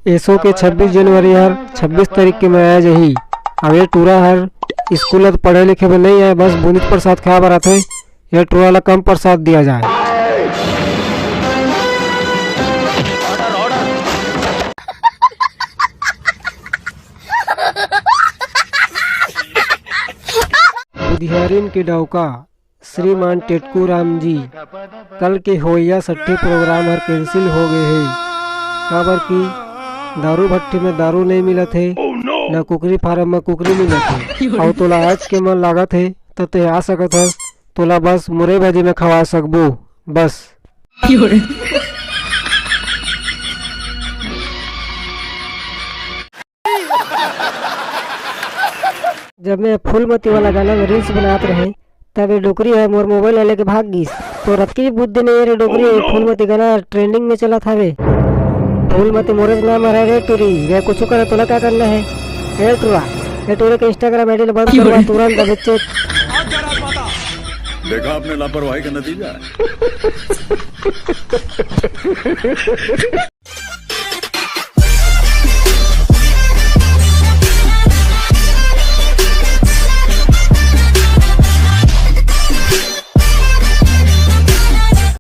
एसो के 26 जनवरी हर 26 तारीख के मैं आया जही। अब ये टूरा हर स्कूल तो पढ़े लिखे में नहीं है, बस बुनित प्रसाद खा बरात है। ये टूरा ला कम प्रसाद दिया जाए। बुधियारिन के डौका श्रीमान टेटकू राम जी कल के होया सट्टे प्रोग्राम हर कैंसिल हो गए है। काबर की दारू भट्टी में दारू नहीं मिला थे, न कुकरी फार्म में कुकरी मिला थे। और तोला आज के मन लागत है तो ते आ सकत हस, तोला बस मुरई भाजी में खवा सकबो बस। जब मैं फूलमती वाला गाना में रील्स बनाते रहे तब ये डोकरी है मोर मोबाइल लेके भाग गई। तो रत की बुद्धि नहीं रे डोकरी, फूलमती गाना ट्रेंडिंग में चला था वे। फूलमती मोरज नाम है रे टूरी, वे कुछ करे तो क्या करना है रे टूरा। ये टूरे के इंस्टाग्राम आईडी बंद करवा तुरंत बच्चे। देखा आपने लापरवाही का नतीजा है।